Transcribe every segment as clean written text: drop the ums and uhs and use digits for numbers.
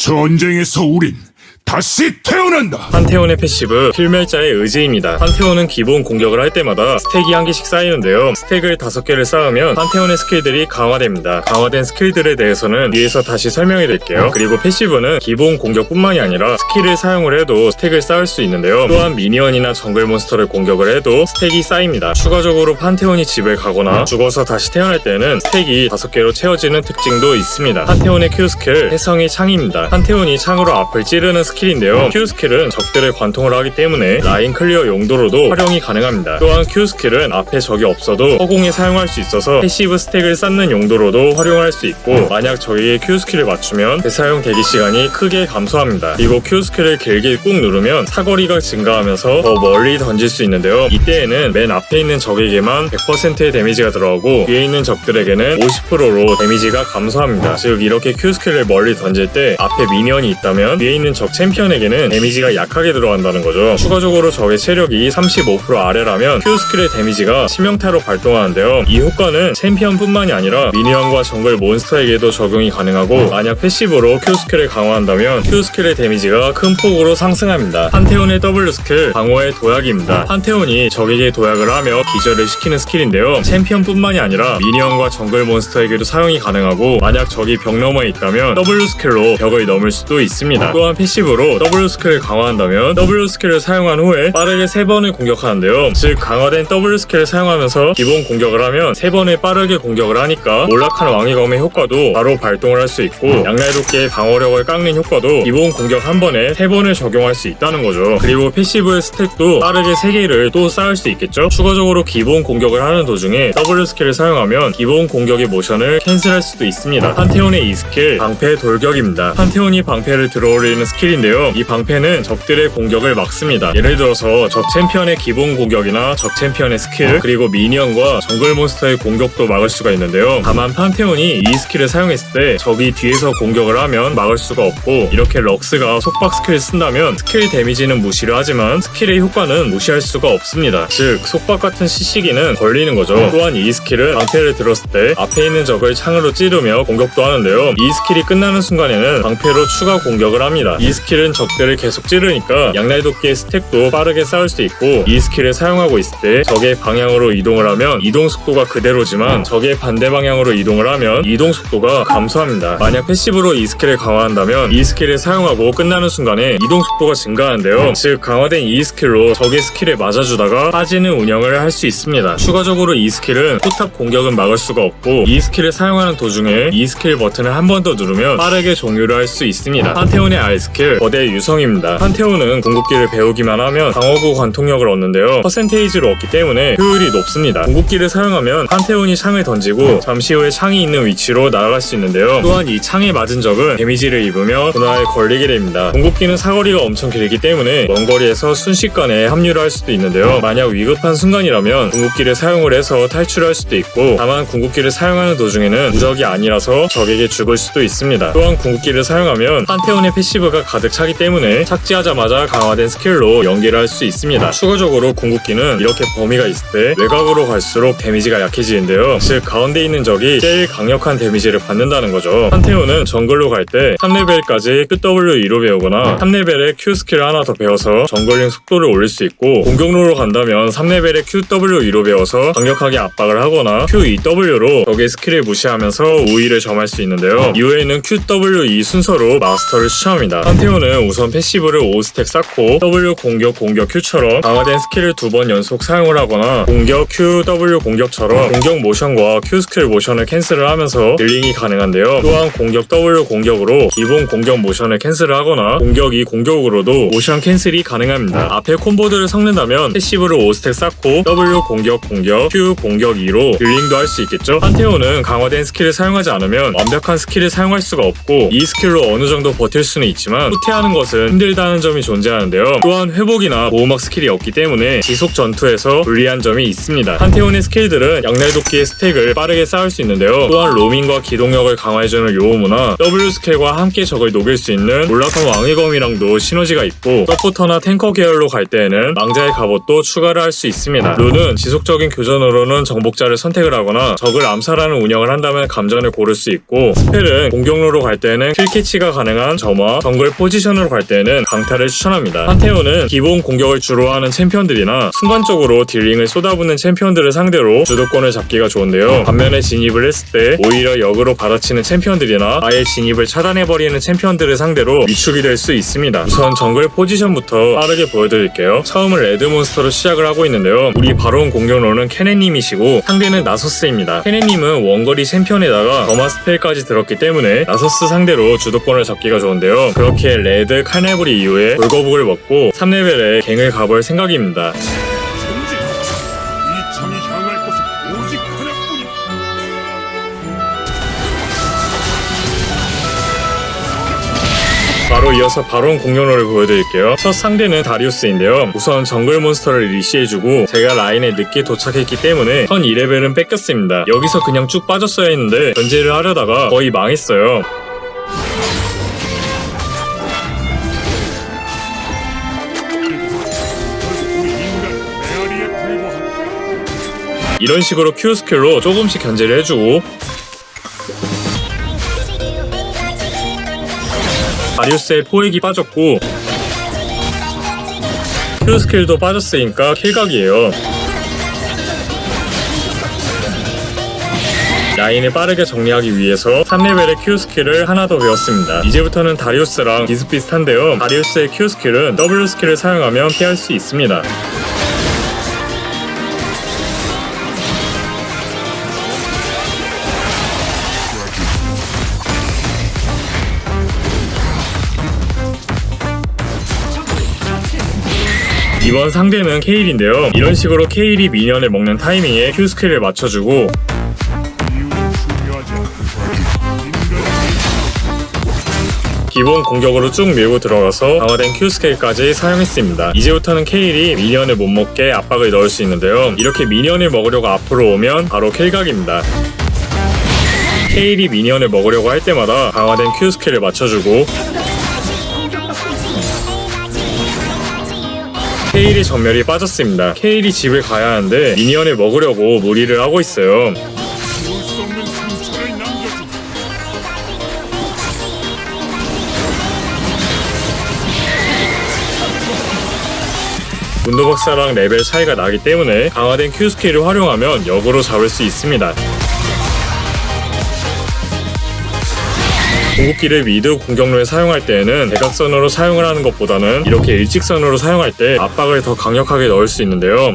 전쟁에서 우린 다시 태어난다. 판테온의 패시브 필멸자의 의지입니다. 판테온은 기본 공격을 할 때마다 스택이 1개씩 쌓이는데요. 스택을 5개를 쌓으면 판테온의 스킬들이 강화됩니다. 강화된 스킬들에 대해서는 뒤에서 다시 설명해 드릴게요. 그리고 패시브는 기본 공격뿐만이 아니라 스킬을 사용을 해도 스택을 쌓을 수 있는데요. 또한 미니언이나 정글 몬스터를 공격을 해도 스택이 쌓입니다. 추가적으로 판테온이 집을 가거나 죽어서 다시 태어날 때는 스택이 5개로 채워지는 특징도 있습니다. 판테온의 Q 스킬 해성의 창입니다. 판테온이 창으로 앞을 찌르는 스킬인데요. Q 스킬은 적들을 관통을 하기 때문에 라인 클리어 용도로도 활용이 가능합니다. 또한 Q 스킬은 앞에 적이 없어도 허공에 사용할 수 있어서 패시브 스택을 쌓는 용도로도 활용할 수 있고, 만약 적에게 Q 스킬을 맞추면 대사용 대기 시간이 크게 감소합니다. 그리고 Q 스킬을 길게 꾹 누르면 사거리가 증가하면서 더 멀리 던질 수 있는데요. 이때에는 맨 앞에 있는 적에게만 100%의 데미지가 들어가고 뒤에 있는 적들에게는 50%로 데미지가 감소합니다. 즉 이렇게 Q 스킬을 멀리 던질 때 앞에 미니언이 있다면 뒤에 있는 적 챔피언에게는 데미지가 약하게 들어간다는 거죠. 추가적으로 적의 체력이 35% 아래라면 Q 스킬의 데미지가 치명타로 발동하는데요. 이 효과는 챔피언뿐만이 아니라 미니언과 정글 몬스터에게도 적용이 가능하고, 만약 패시브로 Q 스킬을 강화한다면 Q 스킬의 데미지가 큰 폭으로 상승합니다. 판테온의 W 스킬 방어의 도약입니다. 판테온이 적에게 도약을 하며 기절을 시키는 스킬인데요. 챔피언뿐만이 아니라 미니언과 정글 몬스터에게도 사용이 가능하고, 만약 적이 벽 너머에 있다면 W 스킬로 벽을 넘을 수도 있습니다. 또한 패시브로 W 스킬을 강화한다면 W 스킬을 사용한 후에 빠르게 3번을 공격하는데요. 즉 강화된 W 스킬을 사용하면서 기본 공격을 하면 3번을 빠르게 공격을 하니까 몰락한 왕의 검의 효과도 바로 발동을 할 수 있고, 양날도끼의 방어력을 깎는 효과도 기본 공격 한 번에 3번을 적용할 수 있다는 거죠. 그리고 패시브의 스택도 빠르게 3개를 또 쌓을 수 있겠죠. 추가적으로 기본 공격을 하는 도중에 W 스킬을 사용하면 기본 공격의 모션을 캔슬할 수도 있습니다. 판테온의 이 스킬 방패 돌격입니다. 판테온이 방패를 들어올리는 스킬인데요. 이 방패는 적들의 공격을 막습니다. 예를 들어서 적 챔피언의 기본 공격이나 적 챔피언의 스킬, 그리고 미니언과 정글 몬스터의 공격도 막을 수가 있는데요. 다만 판테온이 이 스킬을 사용했을 때 적이 뒤에서 공격을 하면 막을 수가 없고, 이렇게 럭스가 속박 스킬을 쓴다면 스킬 데미지는 무시를 하지만 스킬의 효과는 무시할 수가 없습니다. 즉 속박 같은 시시기는 걸리는 거죠. 또한 이 스킬은 방패를 들었을 때 앞에 있는 적을 창으로 찌르며 공격도 하는데요. 이 스킬이 끝나는 순간에는 방패로 추가 공격을 합니다. 이 스킬은 적들을 계속 찌르니까 양날도끼의 스택도 빠르게 쌓을 수 있고, 이 스킬을 사용하고 있을 때 적의 방향으로 이동을 하면 이동 속도가 그대로지만 적의 반대 방향으로 이동을 하면 이동 속도가 감소합니다. 만약 패시브로 이 스킬을 강화한다면 이 스킬을 사용하고 끝나는 순간에 이동 속도가 증가하는데요. 즉 강화된 이 스킬로 적의 스킬에 맞아주다가 빠지는 운영을 할 수 있습니다. 추가적으로 이 스킬은 포탑 공격은 막을 수가 없고, 이 스킬을 사용하는 도중에 이 스킬 버튼을 한 번 더 누르면 빠르게 종료를 할 수 있습니다. 판테온의 R 스킬 거대 유성입니다. 판테온은 궁극기를 배우기만 하면 방어구 관통력을 얻는데요. 퍼센테이지로 얻기 때문에 효율이 높습니다. 궁극기를 사용하면 판테온이 창을 던지고 잠시 후에 창이 있는 위치로 날아갈 수 있는데요. 또한 이 창에 맞은 적은 데미지를 입으며 분화에 걸리게 됩니다. 궁극기는 사거리가 엄청 길기 때문에 먼 거리에서 순식간에 합류를 할 수도 있는데요. 만약 위급한 순간이라면 궁극기를 사용을 해서 탈출할 수도 있고, 다만 궁극기를 사용하는 도중에는 무적이 아니라서 적에게 죽을 수도 있습니다. 또한 궁극기를 사용하면 판테온의 패시브가 가득 차기 때문에 착지하자마자 강화된 스킬로 연계를 할 수 있습니다. 추가적으로 궁극기는 이렇게 범위가 있을 때 외곽으로 갈수록 데미지가 약해지는데요. 즉 가운데 있는 적이 제일 강력한 데미지를 받는다는 거죠. 판테온은 정글로 갈 때 3레벨까지 QW2로 배우거나 3레벨의 Q 스킬을 하나 더 배워서 정글링 속도를 올릴 수 있고, 공격로로 간다면 3레벨의 QW2로 배워서 강력하게 압박을 하거나 QEW로 적의 스킬을 무시하면서 우위를 점할 수 있는데요. 이후에는 QW2 순서로 마스터를 추천합니다. 판테온은 우선 패시브를 5스택 쌓고 W 공격 Q처럼 강화된 스킬을 2번 연속 사용을 하거나 공격 Q W 공격처럼 공격 모션과 Q 스킬 모션을 캔슬을 하면서 딜링이 가능한데요. 또한 공격 W 공격으로 기본 공격 모션을 캔슬을 하거나 공격 2 공격으로도 모션 캔슬이 가능합니다. 앞에 콤보들을 섞는다면 패시브를 5스택 쌓고 W 공격 Q 공격 2로 딜링도 할 수 있겠죠. 판테온은 강화된 스킬을 사용하지 않으면 완벽한 스킬을 사용할 수가 없고, 이 스킬로 어느 정도 버틸 수는 있지만 있지만 후퇴하는 것은 힘들다는 점이 존재하는데요. 또한 회복이나 보호막 스킬이 없기 때문에 지속 전투에서 불리한 점이 있습니다. 판테온의 스킬들은 양날도끼의 스택을 빠르게 쌓을 수 있는데요. 또한 로밍과 기동력을 강화해주는 요오무나 W 스킬과 함께 적을 녹일 수 있는 몰락한 왕의 검이랑도 시너지가 있고, 서포터나 탱커 계열로 갈 때에는 망자의 갑옷도 추가를 할 수 있습니다. 룬은 지속적인 교전으로는 정복자를 선택을 하거나 적을 암살하는 운영을 한다면 감전을 고를 수 있고, 스펠은 공격로로 갈 때에는 킬캐치가 가능한 점화, 정글 포지션으로 갈 때에는 강타를 추천합니다. 판테온은 기본 공격을 주로 하는 챔피언들이나 순간적으로 딜링을 쏟아붓는 챔피언들을 상대로 주도권을 잡기가 좋은데요. 반면에 진입을 했을 때 오히려 역으로 받아치는 챔피언들이나 아예 진입을 차단해버리는 챔피언들을 상대로 위축이 될 수 있습니다. 우선 정글 포지션부터 빠르게 보여드릴게요. 처음은 레드몬스터로 시작을 하고 있는데요. 우리 바론 공격로는 케넨님이시고 상대는 나서스입니다. 케넨님은 원거리 챔피언에다가 점화 스펠까지 들었기 때문에 나서스 상대로 주도권을 잡기가 좋은데요. 그렇게 레드 칼날부리 이후에 돌거북을 먹고 3레벨에 갱을 가볼 생각입니다. 전진! 이 창이 향할 곳은 오직 하나뿐이다. 바로 이어서 바론 공격로를 보여드릴게요. 첫 상대는 다리우스인데요. 우선 정글 몬스터를 리시해주고 제가 라인에 늦게 도착했기 때문에 선 2레벨은 뺏겼습니다. 여기서 그냥 쭉 빠졌어야 했는데 견제를 하려다가 거의 망했어요. 우리 인간 메아리에 불과하다. 이런 식으로 Q 스킬로 조금씩 견제를 해주고, 다리우스의 포획이 빠졌고 Q 스킬도 빠졌으니까 킬각이에요. 라인을 빠르게 정리하기 위해서 3레벨의 Q 스킬을 하나 더 배웠습니다. 이제부터는 다리우스랑 비슷비슷한데요. 다리우스의 Q 스킬은 W 스킬을 사용하면 피할 수 있습니다. 이번 상대는 케일인데요. 이런 식으로 케일이 미니언을 먹는 타이밍에 Q 스킬을 맞춰주고, 이유는 중요하지 않다. 기본 공격으로 쭉 밀고 들어가서 강화된 Q 스킬까지 사용했습니다. 이제부터는 케일이 미니언을 못 먹게 압박을 넣을 수 있는데요. 이렇게 미니언을 먹으려고 앞으로 오면 바로 킬각입니다. 케일이 미니언을 먹으려고 할 때마다 강화된 Q 스킬을 맞춰주고, 케일이 전멸이 빠졌습니다. 케일이 집을 가야 하는데 미니언을 먹으려고 무리를 하고 있어요. 지울 수 없는 상처를 남겨주고. 문도박사랑 레벨 차이가 나기 때문에 강화된 Q 스킬을 활용하면 역으로 잡을 수 있습니다. 궁극기를 미드 공격로에 사용할 때에는 대각선으로 사용을 하는 것보다는 이렇게 일직선으로 사용할 때 압박을 더 강력하게 넣을 수 있는데요.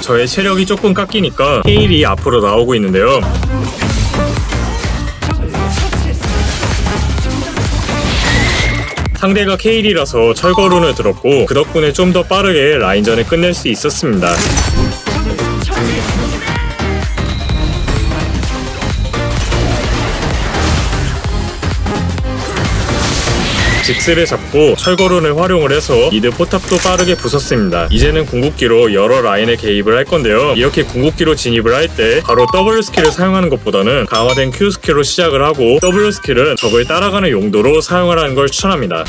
저의 체력이 조금 깎이니까 케일이 앞으로 나오고 있는데요. 상대가 케일이라서 철거룬을 들었고 그 덕분에 좀 더 빠르게 라인전을 끝낼 수 있었습니다. 직스를 잡고 철거룬을 활용을 해서 미드 포탑도 빠르게 부쉈습니다. 이제는 궁극기로 여러 라인에 개입을 할 건데요. 이렇게 궁극기로 진입을 할 때 바로 W 스킬을 사용하는 것보다는 강화된 Q 스킬로 시작을 하고, W 스킬은 적을 따라가는 용도로 사용을 하는 걸 추천합니다.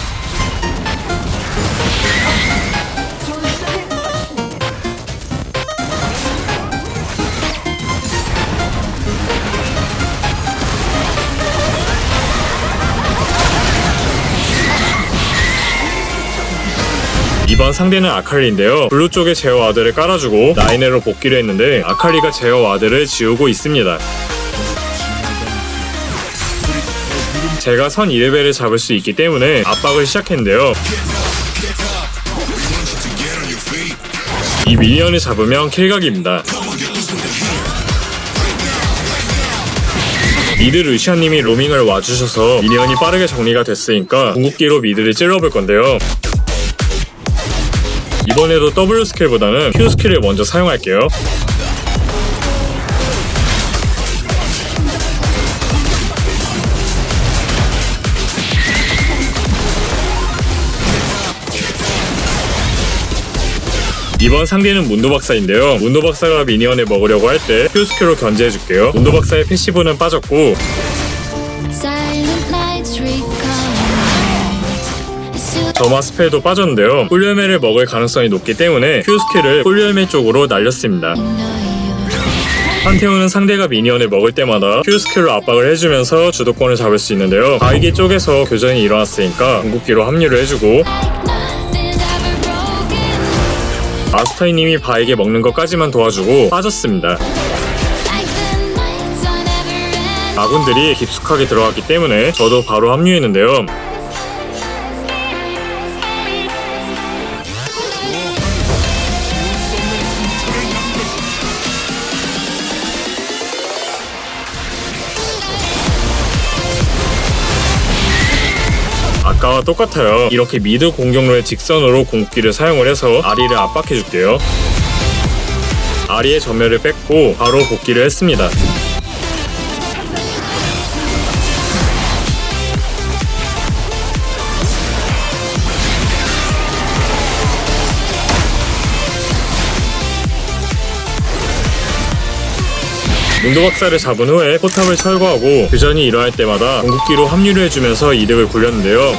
이번 상대는 아칼리인데요. 블루 쪽에 제어 와드를 깔아주고 라인으로 복귀를 했는데 아칼리가 제어 와드를 지우고 있습니다. 제가 선 2레벨을 잡을 수 있기 때문에 압박을 시작했는데요. 이 미니언을 잡으면 킬각입니다. 미드 루시안님이 로밍을 와주셔서 미니언이 빠르게 정리가 됐으니까 궁극기로 미드를 찔러볼 건데요. 이번에도 W 스킬보다는 Q 스킬을 먼저 사용할게요. 이번 상대는 문도박사인데요. 문도박사가 미니언을 먹으려고 할 때 Q 스킬로 견제해줄게요. 문도박사의 패시브는 빠졌고 Silent nights recall. 점화 스펠도 빠졌는데요. 꿀열매를 먹을 가능성이 높기 때문에 Q 스킬을 꿀열매 쪽으로 날렸습니다. 판테온은 상대가 미니언을 먹을 때마다 Q 스킬로 압박을 해주면서 주도권을 잡을 수 있는데요. 바이기 쪽에서 교전이 일어났으니까 궁극기로 합류를 해주고 아스타이님이 바에게 먹는 것까지만 도와주고 빠졌습니다. 아군들이 깊숙하게 들어갔기 때문에 저도 바로 합류했는데요. 아까와 똑같아요. 이렇게 미드 공격로의 직선으로 궁극기를 사용을 해서 아리를 압박해줄게요. 아리의 전멸을 뺐고 바로 복귀를 했습니다. 문도박사를 잡은 후에 포탑을 철거하고 교전이 일어날 때마다 궁극기로 합류를 해주면서 이득을 굴렸는데요.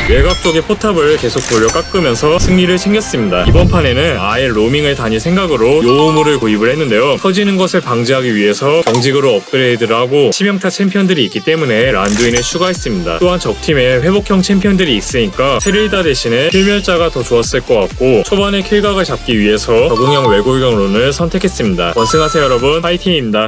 외곽 쪽의 포탑을 계속 돌려 깎으면서 승리를 챙겼습니다. 이번 판에는 아예 로밍을 다닐 생각으로 요우물을 구입을 했는데요. 터지는 것을 방지하기 위해서 경직으로 업그레이드를 하고 치명타 챔피언들이 있기 때문에 란두인을 추가했습니다. 또한 적팀에 회복형 챔피언들이 있으니까 체릴다 대신에 필멸자가 더 좋았을 것 같고 초반에 킬각을 잡기 위해서 적응형 외골경론을 선택했습니다. 원승하세요 여러분, 파이팅입니다.